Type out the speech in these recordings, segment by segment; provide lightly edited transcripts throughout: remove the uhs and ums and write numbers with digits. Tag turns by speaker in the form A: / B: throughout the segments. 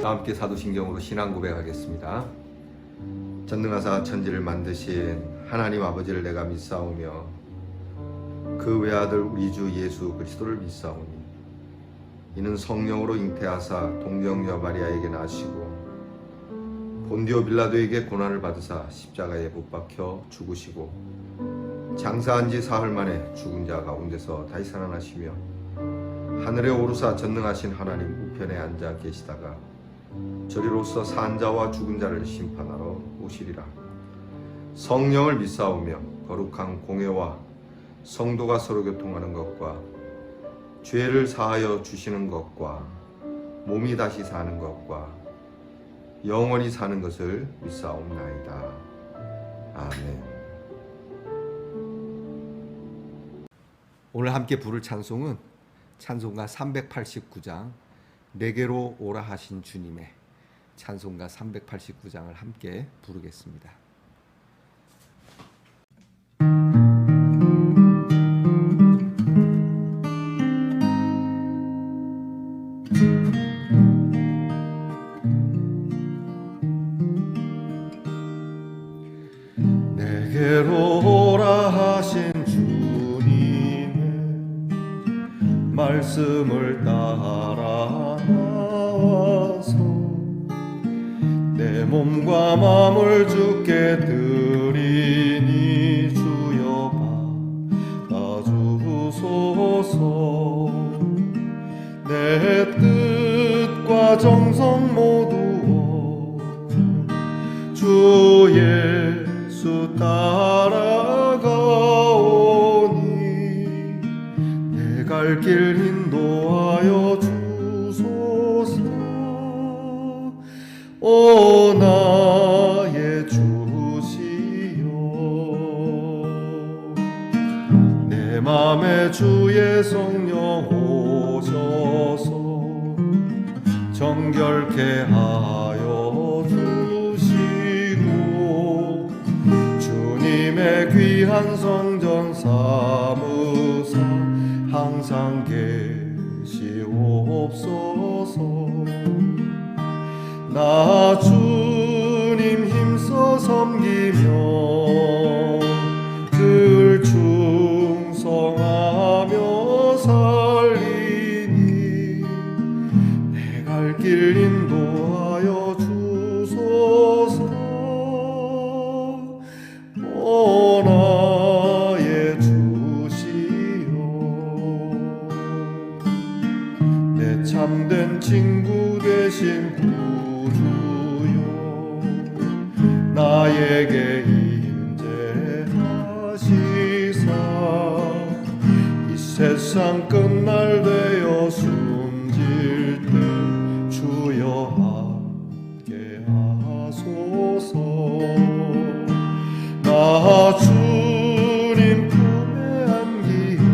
A: 다 함께 사도신경으로 신앙 고백하겠습니다. 전능하사 천지를 만드신 하나님 아버지를 내가 믿사오며 그 외아들 우리 주 예수 그리스도를 믿사오니 이는 성령으로 잉태하사 동정녀 마리아에게 나시고 본디오 빌라도에게 고난을 받으사 십자가에 못 박혀 죽으시고 장사한 지 사흘 만에 죽은 자 가운데서 다시 살아나시며 하늘에 오르사 전능하신 하나님 우편에 앉아 계시다가 저리로서 산 자와 죽은 자를 심판하러 오시리라. 성령을 믿사오며 거룩한 공회와 성도가 서로 교통하는 것과 죄를 사하여 주시는 것과 몸이 다시 사는 것과 영원히 사는 것을 믿사옵나이다. 아멘. 오늘 함께 부를 찬송은 찬송가 389장 내게로 오라 하신 주님의 찬송가 389장을 함께 부르겠습니다.
B: 내게로 오라 하신 주님의 말씀을 따라 나와서 내 몸과 마음을 주께 드리니 주여 받아주소서. 내 뜻과 정성 모두 주 예수 따라가오니 내 갈 길 인도하여 주소서. 오 나의 주시여 내 맘에 주의 성령 오셔서 정결케 하여 주시고 주님의 귀한 성전 삼으사 항상 계시옵소서. 나 주님 힘써 섬기며 늘 충성하며 살리니 내 갈 길 인도하여 주소서. 오 나의 주시여 내 참된 친구 되신 나에게 임재하시사 이 세상 끝날 되어 숨질 때 주여 함께 하소서. 나 주님 품에 안기어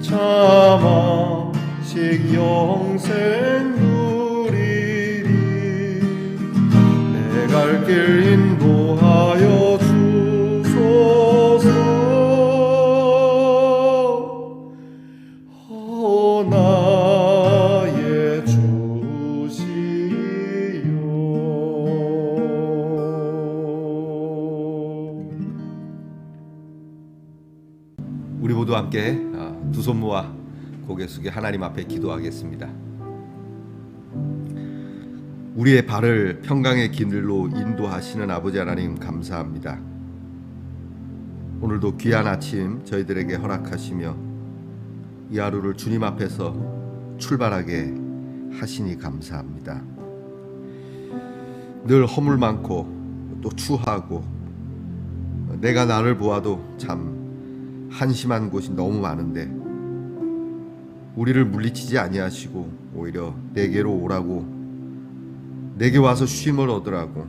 B: 자만식 영생 갈 길 인도하여 주소서. 오 나의 주시여.
A: 우리 모두 함께 두 손 모아 고개 숙여 하나님 앞에 기도하겠습니다. 우리의 발을 평강의 길로 인도하시는 아버지 하나님 감사합니다. 오늘도 귀한 아침 저희들에게 허락하시며 이 하루를 주님 앞에서 출발하게 하시니 감사합니다. 늘 허물 많고 또 추하고 내가 나를 보아도 참 한심한 곳이 너무 많은데 우리를 물리치지 아니하시고 오히려 내게로 오라고 내게 와서 쉼을 얻으라고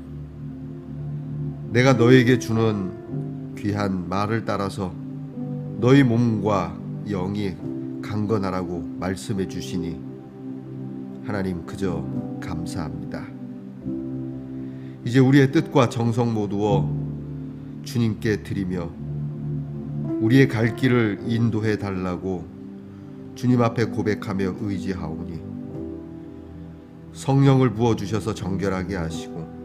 A: 내가 너에게 주는 귀한 말을 따라서 너희 몸과 영이 강건하라고 말씀해 주시니 하나님 그저 감사합니다. 이제 우리의 뜻과 정성 모두어 주님께 드리며 우리의 갈 길을 인도해 달라고 주님 앞에 고백하며 의지하오니 성령을 부어주셔서 정결하게 하시고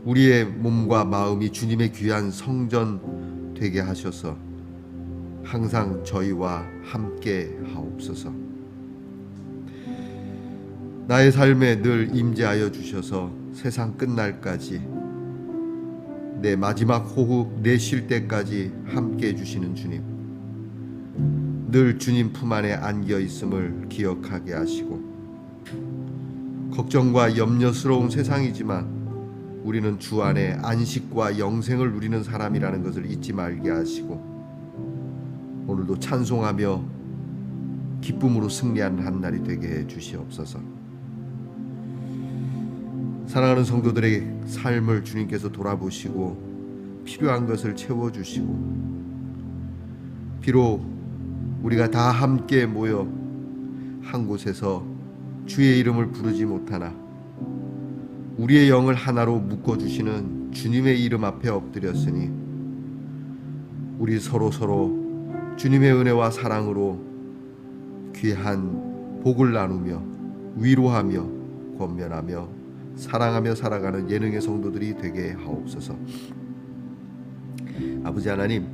A: 우리의 몸과 마음이 주님의 귀한 성전 되게 하셔서 항상 저희와 함께 하옵소서. 나의 삶에 늘 임재하여 주셔서 세상 끝날까지 내 마지막 호흡 내쉴 때까지 함께 해주시는 주님, 늘 주님 품 안에 안겨 있음을 기억하게 하시고 걱정과 염려스러운 세상이지만 우리는 주 안에 안식과 영생을 누리는 사람이라는 것을 잊지 말게 하시고 오늘도 찬송하며 기쁨으로 승리하는 한 날이 되게 해 주시옵소서. 사랑하는 성도들의 삶을 주님께서 돌아보시고 필요한 것을 채워주시고 비록 우리가 다 함께 모여 한 곳에서 주의 이름을 부르지 못하나 우리의 영을 하나로 묶어주시는 주님의 이름 앞에 엎드렸으니 우리 서로 주님의 은혜와 사랑으로 귀한 복을 나누며 위로하며 권면하며 사랑하며 살아가는 예능의 성도들이 되게 하옵소서. 아버지 하나님,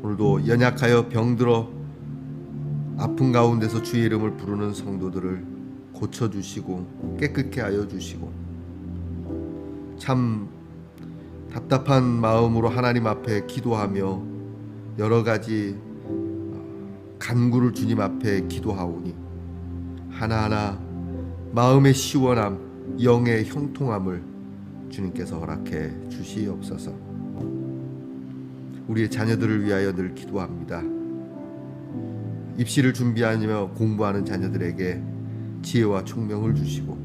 A: 오늘도 연약하여 병들어 아픈 가운데서 주의 이름을 부르는 성도들을 고쳐주시고 깨끗게 하여 주시고 참 답답한 마음으로 하나님 앞에 기도하며 여러 가지 간구를 주님 앞에 기도하오니 하나하나 마음의 시원함, 영의 형통함을 주님께서 허락해 주시옵소서. 우리의 자녀들을 위하여 늘 기도합니다. 입시를 준비하며 공부하는 자녀들에게 지혜와 총명을 주시고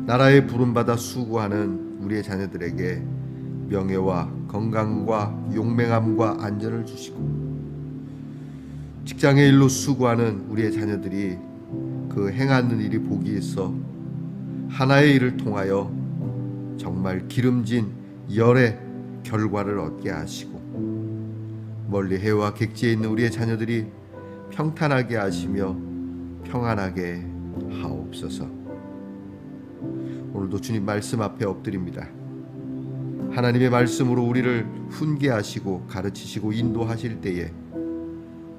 A: 나라의 부름받아 수고하는 우리의 자녀들에게 명예와 건강과 용맹함과 안전을 주시고 직장의 일로 수고하는 우리의 자녀들이 그 행하는 일이 복이 있어 하나의 일을 통하여 정말 기름진 열의 결과를 얻게 하시고 멀리 해와 객지에 있는 우리의 자녀들이 평탄하게 하시며 평안하게 하옵소서. 오늘도 주님 말씀 앞에 엎드립니다. 하나님의 말씀으로 우리를 훈계하시고 가르치시고 인도하실 때에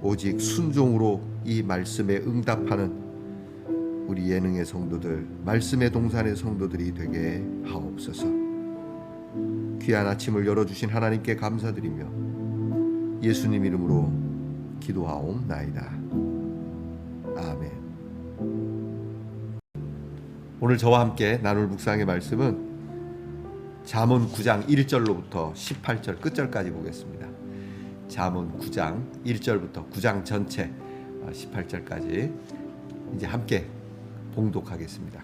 A: 오직 순종으로 이 말씀에 응답하는 우리 예능의 성도들, 말씀의 동산의 성도들이 되게 하옵소서. 귀한 아침을 열어주신 하나님께 감사드리며 예수님 이름으로 기도하옵나이다. 아멘. 오늘 저와 함께 나눌 묵상의 말씀은 잠언 9장 1절로부터 18절 끝절까지 보겠습니다. 잠언 9장 1절부터 9장 전체 18절까지 이제 함께 봉독하겠습니다.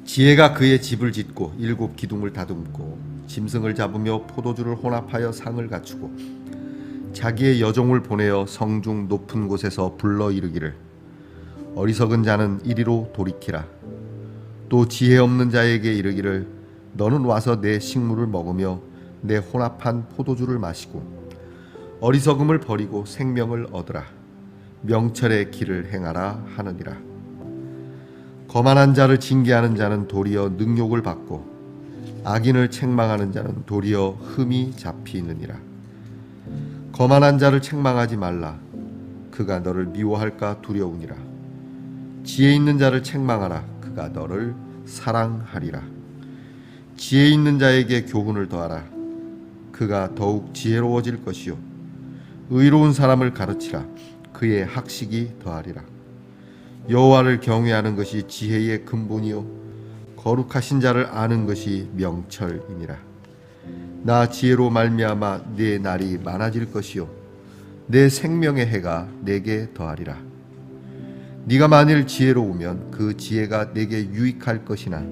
A: 지혜가 그의 집을 짓고 7 기둥을 다듬고 짐승을 잡으며 포도주를 혼합하여 상을 갖추고 자기의 여종을 보내어 성중 높은 곳에서 불러 이르기를 어리석은 자는 이리로 돌이키라. 또 지혜 없는 자에게 이르기를 너는 와서 내 식물을 먹으며 내 혼합한 포도주를 마시고 어리석음을 버리고 생명을 얻으라. 명철의 길을 행하라 하느니라. 거만한 자를 징계하는 자는 도리어 능욕을 받고 악인을 책망하는 자는 도리어 흠이 잡히느니라. 거만한 자를 책망하지 말라. 그가 너를 미워할까 두려우니라. 지혜 있는 자를 책망하라. 그가 너를 사랑하리라. 지혜 있는 자에게 교훈을 더하라. 그가 더욱 지혜로워질 것이요 의로운 사람을 가르치라. 그의 학식이 더하리라. 여호와를 경외하는 것이 지혜의 근본이요 거룩하신 자를 아는 것이 명철이니라. 나 지혜로 말미암아 내 날이 많아질 것이요 내 생명의 해가 내게 더하리라. 네가 만일 지혜로우면 그 지혜가 내게 유익할 것이나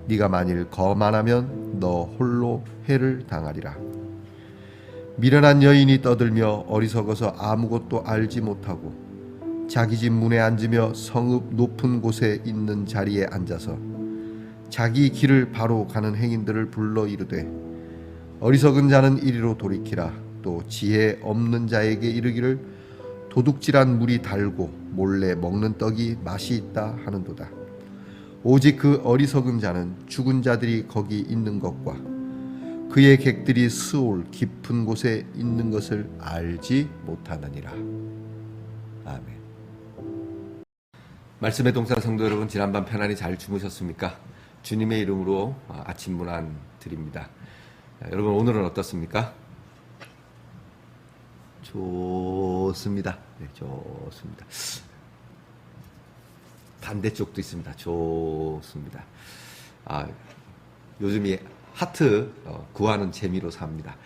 A: 네가 만일 거만하면 너 홀로 해를 당하리라. 미련한 여인이 떠들며 어리석어서 아무것도 알지 못하고 자기 집 문에 앉으며 성읍 높은 곳에 있는 자리에 앉아서 자기 길을 바로 가는 행인들을 불러 이르되 어리석은 자는 이리로 돌이키라. 또 지혜 없는 자에게 이르기를 도둑질한 물이 달고 몰래 먹는 떡이 맛이 있다 하는도다. 오직 그 어리석은 자는 죽은 자들이 거기 있는 것과 그의 객들이 스올 깊은 곳에 있는 것을 알지 못하느니라. 아멘. 말씀의 동산 성도 여러분, 지난밤 편안히 잘 주무셨습니까? 주님의 이름으로 아침 문안 드립니다. 여러분, 오늘은 어떻습니까? 좋습니다. 네, 좋습니다. 반대쪽도 있습니다. 좋습니다. 요즘이 하트 구하는 재미로 삽니다.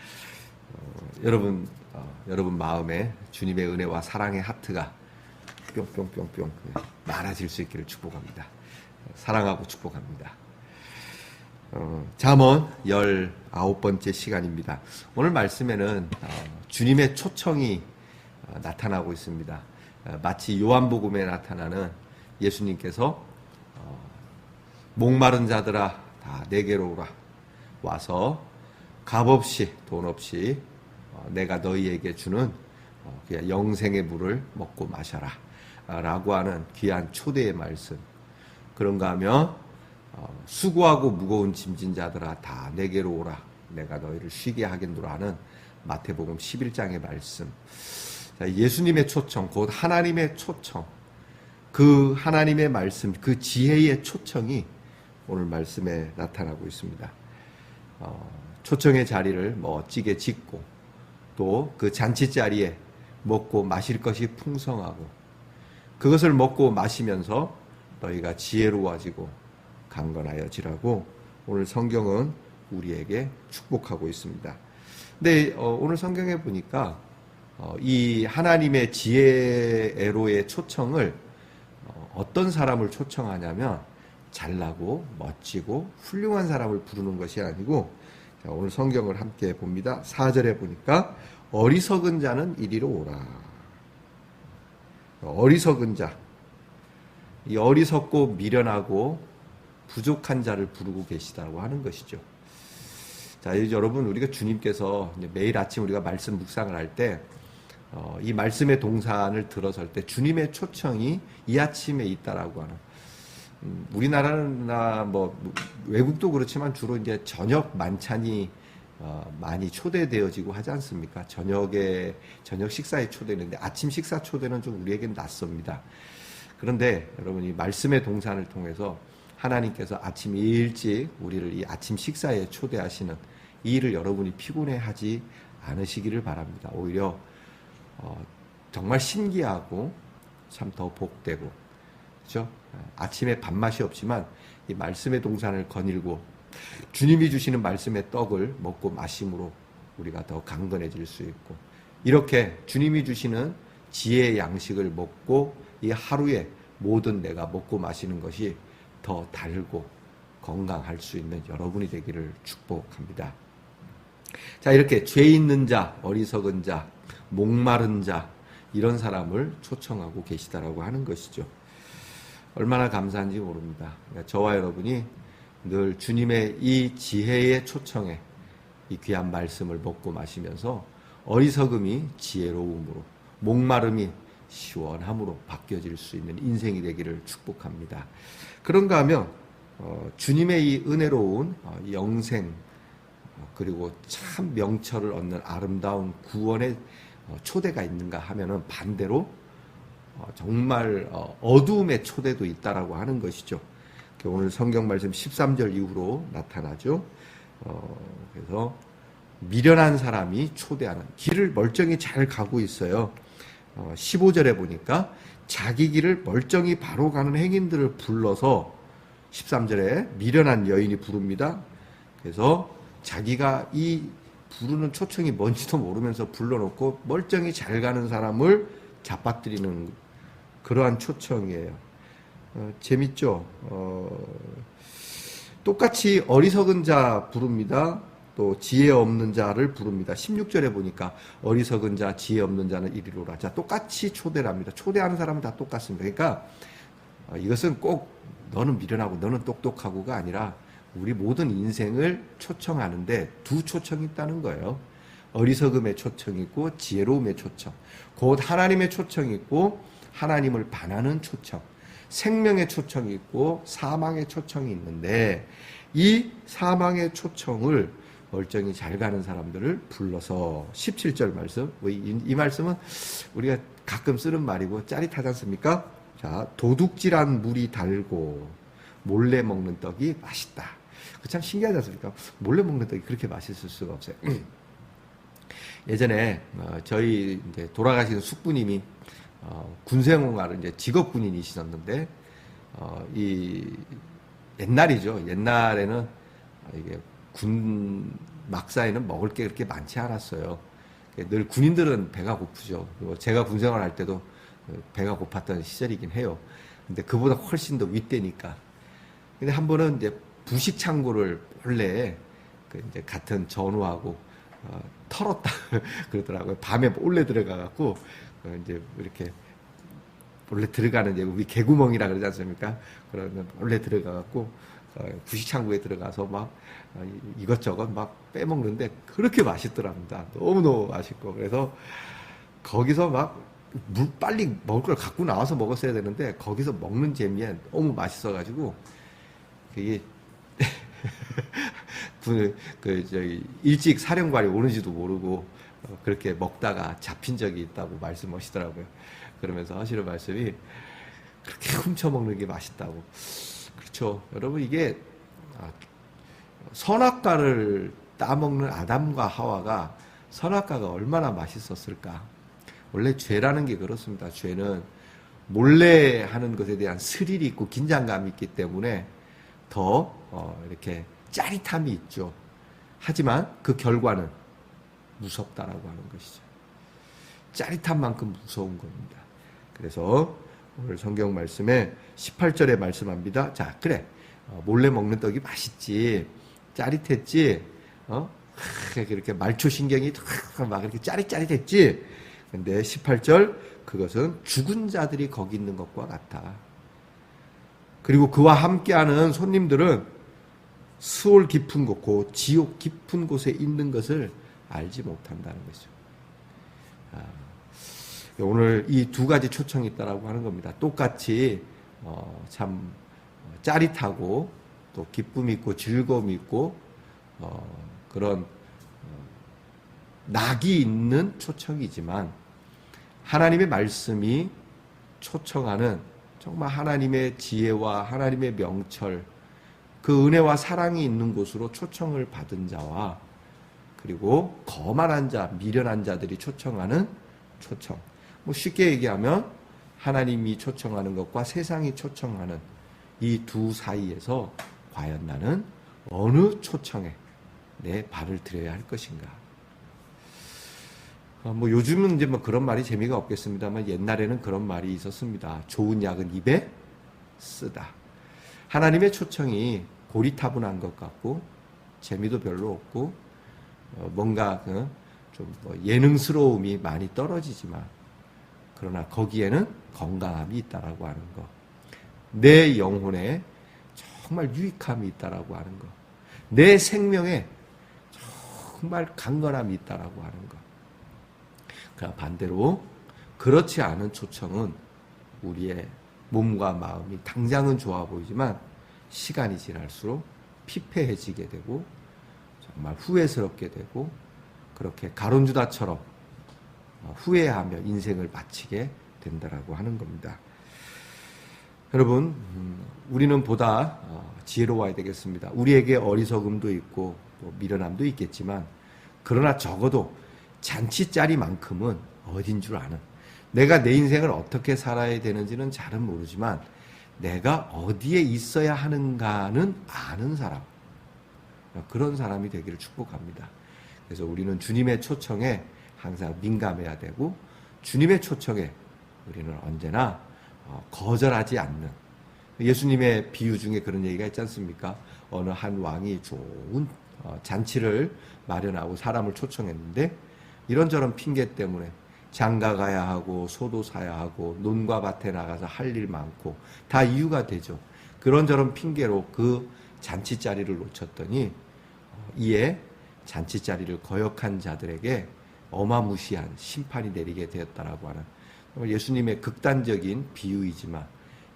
A: 여러분 마음에 주님의 은혜와 사랑의 하트가 뿅뿅뿅뿅 많아질 수 있기를 축복합니다. 사랑하고 축복합니다. 잠언 19번째 시간입니다. 오늘 말씀에는 주님의 초청이 나타나고 있습니다. 마치 요한복음에 나타나는 예수님께서 목마른 자들아 다 내게로 오라, 와서 값없이 돈 없이 내가 너희에게 주는 그냥 영생의 물을 먹고 마셔라 라고 하는 귀한 초대의 말씀. 그런가 하면 수고하고 무거운 짐진 자들아 다 내게로 오라, 내가 너희를 쉬게 하겠노라 하는 마태복음 11장의 말씀. 예수님의 초청, 곧 하나님의 초청, 그 하나님의 말씀, 그 지혜의 초청이 오늘 말씀에 나타나고 있습니다. 초청의 자리를 멋지게 짓고 또 그 잔치 자리에 먹고 마실 것이 풍성하고 그것을 먹고 마시면서 너희가 지혜로워지고 강건하여지라고 오늘 성경은 우리에게 축복하고 있습니다. 근데 오늘 성경에 보니까 이 하나님의 지혜로의 초청을 어떤 사람을 초청하냐면 잘나고 멋지고 훌륭한 사람을 부르는 것이 아니고, 오늘 성경을 함께 봅니다. 4절에 보니까 어리석은 자는 이리로 오라. 어리석은 자, 이 어리석고 미련하고 부족한 자를 부르고 계시다고 하는 것이죠. 자, 여러분, 우리가 주님께서 매일 아침 우리가 말씀 묵상을 할 때 이 말씀의 동산을 들어설 때 주님의 초청이 이 아침에 있다라고 하는, 우리나라나 뭐 외국도 그렇지만 주로 이제 저녁 만찬이 많이 초대되어지고 하지 않습니까? 저녁 식사에 초대되는데 아침 식사 초대는 좀 우리에겐 낯섭니다. 그런데 여러분, 이 말씀의 동산을 통해서 하나님께서 아침 일찍 우리를 이 아침 식사에 초대하시는 이 일을 여러분이 피곤해하지 않으시기를 바랍니다. 오히려 정말 신기하고 참 더 복되고, 그렇죠? 아침에 밥맛이 없지만 이 말씀의 동산을 거닐고 주님이 주시는 말씀의 떡을 먹고 마심으로 우리가 더 강건해질 수 있고, 이렇게 주님이 주시는 지혜의 양식을 먹고 이 하루에 모든 내가 먹고 마시는 것이 더 달고 건강할 수 있는 여러분이 되기를 축복합니다. 자, 이렇게 죄 있는 자, 어리석은 자, 목마른 자, 이런 사람을 초청하고 계시다라고 하는 것이죠. 얼마나 감사한지 모릅니다. 저와 여러분이 늘 주님의 이 지혜의 초청에 이 귀한 말씀을 먹고 마시면서 어리석음이 지혜로움으로, 목마름이 시원함으로 바뀌어질 수 있는 인생이 되기를 축복합니다. 그런가 하면 주님의 이 은혜로운 영생, 그리고 참 명철을 얻는 아름다운 구원의 초대가 있는가 하면은 반대로 정말 어두움의 초대도 있다라고 하는 것이죠. 오늘 성경 말씀 13절 이후로 나타나죠. 그래서 미련한 사람이 초대하는, 길을 멀쩡히 잘 가고 있어요. 15절에 보니까 자기 길을 멀쩡히 바로 가는 행인들을 불러서 13절에 미련한 여인이 부릅니다. 그래서 자기가 이 부르는 초청이 뭔지도 모르면서 불러놓고 멀쩡히 잘 가는 사람을 잡아뜨리는 그러한 초청이에요. 재밌죠? 똑같이 어리석은 자 부릅니다. 또 지혜 없는 자를 부릅니다. 16절에 보니까 어리석은 자, 지혜 없는 자는 이리로 오라. 자, 똑같이 초대를 합니다. 초대하는 사람은 다 똑같습니다. 그러니까 이것은 꼭 너는 미련하고 너는 똑똑하고가 아니라 우리 모든 인생을 초청하는데 두 초청이 있다는 거예요. 어리석음의 초청이 있고 지혜로움의 초청, 곧 하나님의 초청이 있고 하나님을 반하는 초청, 생명의 초청이 있고 사망의 초청이 있는데, 이 사망의 초청을 멀쩡히 잘 가는 사람들을 불러서 17절 말씀, 이 말씀은 우리가 가끔 쓰는 말이고 짜릿하지 않습니까? 자, 도둑질한 물이 달고 몰래 먹는 떡이 맛있다. 그 참 신기하지 않습니까? 몰래 먹는 떡이 그렇게 맛있을 수가 없어요. 예전에 저희 이제 돌아가신 숙부님이 군생활을 이제 직업 군인이셨는데, 이 옛날이죠. 옛날에는 이게 군 막사에는 먹을 게 그렇게 많지 않았어요. 늘 군인들은 배가 고프죠. 그리고 제가 군생활 할 때도 배가 고팠던 시절이긴 해요. 근데 그보다 훨씬 더 윗대니까. 근데 한 번은 이제 부식 창고를 원래 이제 같은 전우하고 털었다 그러더라고요. 밤에 몰래 들어가갖고 이제 이렇게 원래 들어가는, 이제 우리 개구멍이라 그러지 않습니까? 그러면 원래 들어가갖고 부식 창고에 들어가서 막 이것저것 막 빼먹는데 그렇게 맛있더랍니다. 너무너무 맛있고. 그래서 거기서 막 빨리 먹을 걸 갖고 나와서 먹었어야 되는데 거기서 먹는 재미에 너무 맛있어가지고 그게 일찍 사령관이 오는지도 모르고 그렇게 먹다가 잡힌 적이 있다고 말씀하시더라고요. 그러면서 하시는 말씀이 그렇게 훔쳐 먹는 게 맛있다고. 그렇죠. 여러분, 이게 선악과를 따먹는 아담과 하와가 선악과가 얼마나 맛있었을까. 원래 죄라는 게 그렇습니다. 죄는 몰래 하는 것에 대한 스릴이 있고 긴장감이 있기 때문에 더 이렇게 짜릿함이 있죠. 하지만 그 결과는 무섭다라고 하는 것이죠. 짜릿한 만큼 무서운 겁니다. 그래서 오늘 성경 말씀에 18절에 말씀합니다. 자, 그래. 몰래 먹는 떡이 맛있지. 짜릿했지. 이렇게 말초신경이 막 이렇게 짜릿짜릿했지. 근데 18절, 그것은 죽은 자들이 거기 있는 것과 같아. 그리고 그와 함께하는 손님들은 수올 깊은 곳, 그 지옥 깊은 곳에 있는 것을 알지 못한다는 거죠. 오늘 이 두 가지 초청이 있다라고 하는 겁니다. 똑같이 참 짜릿하고 또 기쁨이 있고 즐거움이 있고 그런 낙이 있는 초청이지만, 하나님의 말씀이 초청하는 정말 하나님의 지혜와 하나님의 명철, 그 은혜와 사랑이 있는 곳으로 초청을 받은 자와, 그리고 거만한 자, 미련한 자들이 초청하는 초청. 쉽게 얘기하면 하나님이 초청하는 것과 세상이 초청하는 이 두 사이에서 과연 나는 어느 초청에 내 발을 들여야 할 것인가. 요즘은 이제 그런 말이 재미가 없겠습니다만 옛날에는 그런 말이 있었습니다. 좋은 약은 입에 쓰다. 하나님의 초청이 고리타분한 것 같고 재미도 별로 없고 뭔가 좀 예능스러움이 많이 떨어지지만, 그러나 거기에는 건강함이 있다라고 하는 것, 내 영혼에 정말 유익함이 있다라고 하는 것, 내 생명에 정말 강건함이 있다라고 하는 것. 그러나 반대로 그렇지 않은 초청은 우리의 몸과 마음이 당장은 좋아 보이지만 시간이 지날수록 피폐해지게 되고 정말 후회스럽게 되고, 그렇게 가론주다처럼 후회하며 인생을 마치게 된다라고 하는 겁니다. 여러분, 우리는 보다 지혜로워야 되겠습니다. 우리에게 어리석음도 있고 미련함도 있겠지만, 그러나 적어도 잔치자리만큼은 어딘 줄 아는, 내가 내 인생을 어떻게 살아야 되는지는 잘은 모르지만 내가 어디에 있어야 하는가는 아는 사람, 그런 사람이 되기를 축복합니다. 그래서 우리는 주님의 초청에 항상 민감해야 되고, 주님의 초청에 우리는 언제나 거절하지 않는, 예수님의 비유 중에 그런 얘기가 있지 않습니까? 어느 한 왕이 좋은 잔치를 마련하고 사람을 초청했는데 이런저런 핑계 때문에 장가 가야 하고 소도 사야 하고 논과 밭에 나가서 할 일 많고 다 이유가 되죠. 그런저런 핑계로 그 잔치 자리를 놓쳤더니 이에 잔치자리를 거역한 자들에게 어마무시한 심판이 내리게 되었다라고 하는 정말 예수님의 극단적인 비유이지만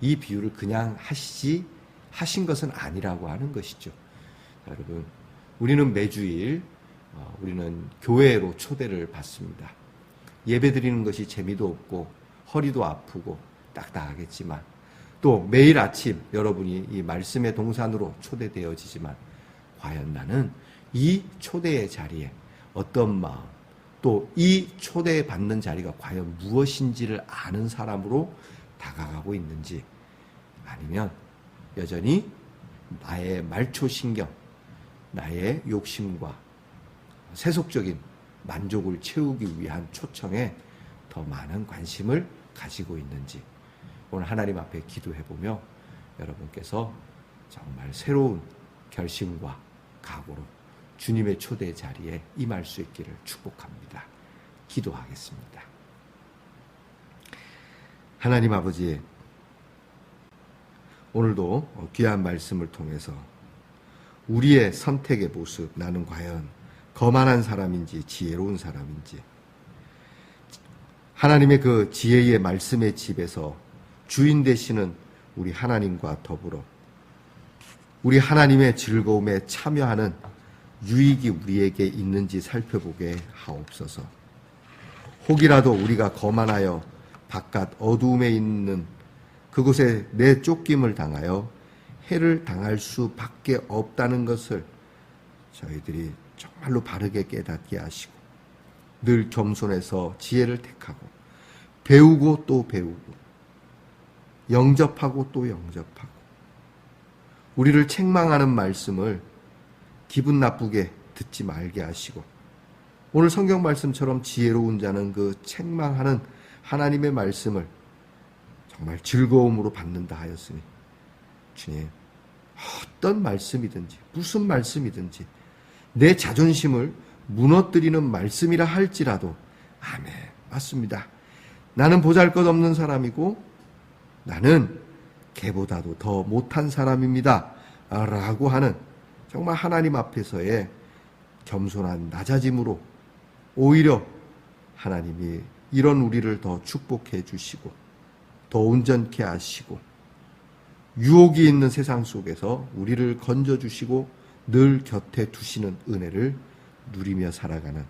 A: 이 비유를 그냥 하신 것은 아니라고 하는 것이죠. 자, 여러분, 우리는 매주일 우리는 교회로 초대를 받습니다. 예배 드리는 것이 재미도 없고 허리도 아프고 딱딱하겠지만 또 매일 아침 여러분이 이 말씀의 동산으로 초대되어지지만 과연 나는 이 초대의 자리에 어떤 마음 또 이 초대받는 자리가 과연 무엇인지를 아는 사람으로 다가가고 있는지 아니면 여전히 나의 말초신경, 나의 욕심과 세속적인 만족을 채우기 위한 초청에 더 많은 관심을 가지고 있는지 오늘 하나님 앞에 기도해보며 여러분께서 정말 새로운 결심과 각오로 주님의 초대 자리에 임할 수 있기를 축복합니다. 기도하겠습니다. 하나님 아버지, 오늘도 귀한 말씀을 통해서 우리의 선택의 모습, 나는 과연 거만한 사람인지 지혜로운 사람인지 하나님의 그 지혜의 말씀의 집에서 주인 되시는 우리 하나님과 더불어 우리 하나님의 즐거움에 참여하는 유익이 우리에게 있는지 살펴보게 하옵소서. 혹이라도 우리가 거만하여 바깥 어두움에 있는 그곳에 내 쫓김을 당하여 해를 당할 수밖에 없다는 것을 저희들이 정말로 바르게 깨닫게 하시고 늘 겸손해서 지혜를 택하고 배우고 또 배우고 영접하고 또 영접하고 우리를 책망하는 말씀을 기분 나쁘게 듣지 말게 하시고 오늘 성경 말씀처럼 지혜로운 자는 그 책망하는 하나님의 말씀을 정말 즐거움으로 받는다 하였으니 주님, 어떤 말씀이든지 무슨 말씀이든지 내 자존심을 무너뜨리는 말씀이라 할지라도 아멘, 맞습니다. 나는 보잘것없는 사람이고 나는 개보다도 더 못한 사람입니다 라고 하는 정말 하나님 앞에서의 겸손한 낮아짐으로 오히려 하나님이 이런 우리를 더 축복해 주시고 더 온전케 하시고 유혹이 있는 세상 속에서 우리를 건져주시고 늘 곁에 두시는 은혜를 누리며 살아가는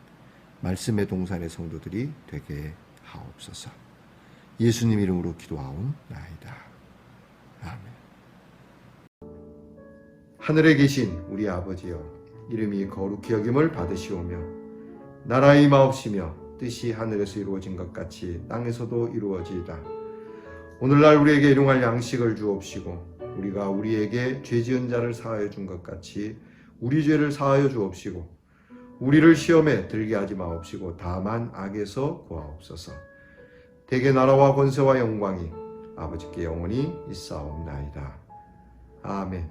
A: 말씀의 동산의 성도들이 되게 하옵소서. 예수님 이름으로 기도하옵나이다. 아멘. 하늘에 계신 우리 아버지여, 이름이 거룩히 여김을 받으시오며 나라의 임하옵시며 뜻이 하늘에서 이루어진 것 같이 땅에서도 이루어지이다. 오늘날 우리에게 일용할 양식을 주옵시고 우리가 우리에게 죄 지은 자를 사하여 준 것 같이 우리 죄를 사하여 주옵시고 우리를 시험에 들게 하지 마옵시고 다만 악에서 구하옵소서. 대개 나라와 권세와 영광이 아버지께 영원히 있사옵나이다. 아멘.